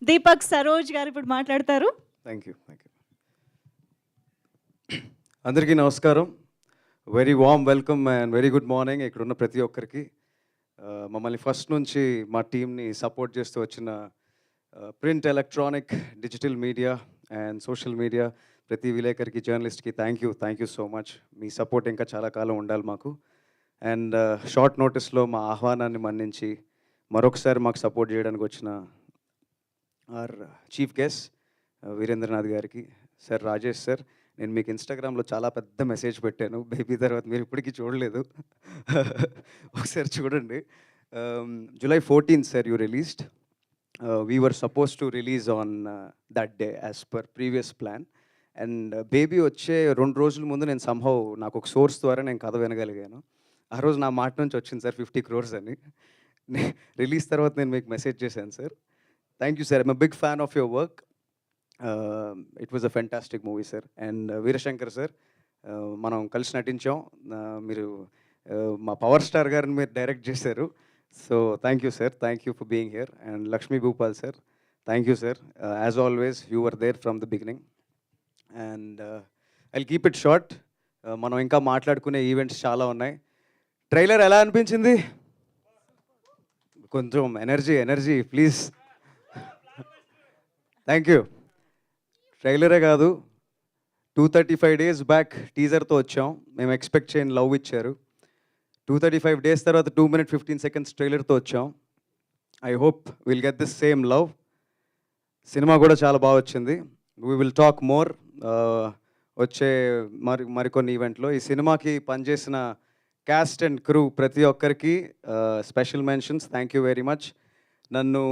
దీపక్ సరోజ్ గారు ఇప్పుడు మాట్లాడతారు. Thank you. అందరికీ నమస్కారం. Very warm welcome and very good morning ఇక్కడున్న ప్రతి ఒక్కరికి. మమ్మల్ని ఫస్ట్ నుంచి మా టీంని సపోర్ట్ చేస్తూ వచ్చిన print, electronic, digital media and social media ప్రతి విలేకరికి, జర్నలిస్ట్కి థ్యాంక్ యూ సో మచ్. మీ సపోర్ట్ ఇంకా చాలా కాలం ఉండాలి మాకు. అండ్ షార్ట్ నోటీస్లో మా ఆహ్వానాన్ని మన్నించి మరొకసారి మాకు సపోర్ట్ చేయడానికి వచ్చిన ఆర్ చీఫ్ గెస్ట్ వీరేంద్రనాథ్ గారికి, సార్ రాజేష్ సార్, నేను మీకు ఇన్స్టాగ్రామ్లో చాలా పెద్ద మెసేజ్ పెట్టాను బేబీ తర్వాత, మీరు ఇప్పటికీ చూడలేదు. ఒకసారి చూడండి. July 14th sir you released. We were suppose to release on that day as per previous plan. And baby వచ్చే 2 రోజుల ముందు నేను సంహౌ నాకు ఒక సోర్స్ ద్వారా నేను కథ వినగలిగాను. ఆ రోజు నా మాట నుంచి వచ్చింది సార్ 50 crores అని. రిలీజ్ తర్వాత నేను మీకు మెసేజ్ చేశాను sir. Thank you sir. I'm big fan of your work. It was a fantastic movie sir. And Veerashankar sir, మనం కలిసి నటించాం. మీరు మా పవర్ స్టార్ గారిని మీరు డైరెక్ట్ చేశారు. So thank you sir, thank you for being here. And Lakshmi Bhupal sir, thank you sir. As always you were there from the beginning. And I'll keep it short. మనం ఇంకా మాట్లాడుకునే ఈవెంట్స్ చాలా ఉన్నాయి. Trailer ఎలా అనిపించింది? కొంచెం ఎనర్జీ ప్లీజ్. Thank you. ట్రైలరే కాదు, 235 days బ్యాక్ టీజర్తో వచ్చాం. మేము ఎక్స్పెక్ట్ చేయని లవ్ ఇచ్చారు. 235 days తర్వాత 2 minutes 15 seconds ట్రైలర్తో వచ్చాం. I hope will get this same love. Cinema కూడా చాలా బాగా వచ్చింది. వీ విల్ టాక్ మోర్ వచ్చే మరికొన్ని ఈవెంట్లో. ఈ సినిమాకి పనిచేసిన క్యాస్ట్ అండ్ క్రూ ప్రతి ఒక్కరికి special mentions. Thank you very much. నన్ను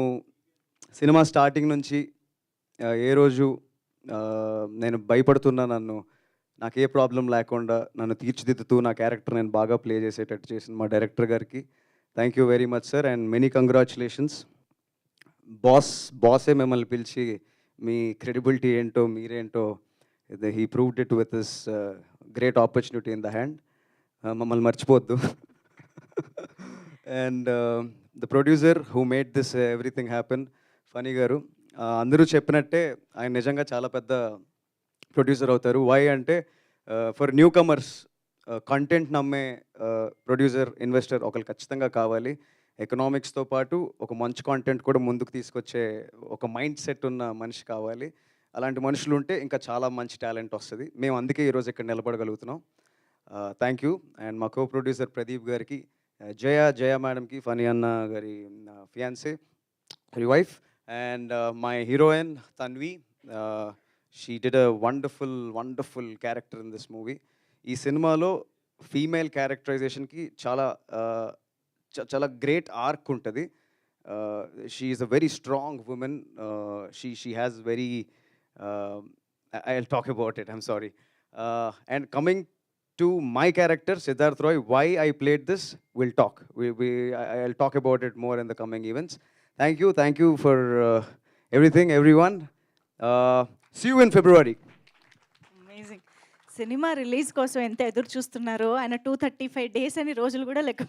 సినిమా స్టార్టింగ్ నుంచి ఏ రోజు నేను భయపడుతున్నా, నాకు ఏ ప్రాబ్లం లేకుండా నన్ను తీర్చిదిద్దుతూ నా క్యారెక్టర్ నేను బాగా ప్లే చేసేటట్టు చేసిన మా డైరెక్టర్ గారికి thank you very much sir. And many congratulations. బాసే మిమ్మల్ని పిలిచి మీ క్రెడిబిలిటీ ఏంటో మీరేంటో he proved it with this great opportunity in the hand. మమ్మల్ని మర్చిపోవద్దు. And the producer who made this everything happen, Phani గారు. అందరూ చెప్పినట్టే ఆయన నిజంగా చాలా పెద్ద ప్రొడ్యూసర్ అవుతారు. వై అంటే ఫర్ న్యూ కమర్స్ కంటెంట్ నమ్మే ప్రొడ్యూసర్, ఇన్వెస్టర్ ఒకరు ఖచ్చితంగా కావాలి. ఎకనామిక్స్తో పాటు ఒక మంచి కాంటెంట్ కూడా ముందుకు తీసుకొచ్చే ఒక మైండ్ సెట్ ఉన్న మనిషి కావాలి. అలాంటి మనుషులు ఉంటే ఇంకా చాలా మంచి టాలెంట్ వస్తుంది. మేము అందుకే ఈరోజు ఇక్కడ నిలబడగలుగుతున్నాం. Thank you. అండ్ మా కో ప్రొడ్యూసర్ ప్రదీప్ గారికి, జయ మేడంకి, ఫనీ అన్న గారి fiancee, Hari wife, and my heroine Tanvi, she did a wonderful character in this movie. ఈ సినిమాలో ఫీమేల్ క్యారెక్టరైజేషన్కి చాలా గ్రేట్ ఆర్క్ ఉంటుంది. She is a very strong women. She has very I will talk about it, I'm sorry. And coming to my character Siddharth Roy, why I played this, we'll talk. I'll talk about it more in the coming events. Thank you for everything, everyone. See you in February. Amazing. Cinema release కోసం ఎంత ఎదురు చూస్తున్నారో, ఆయన 235 days అని రోజులు కూడా లెక్క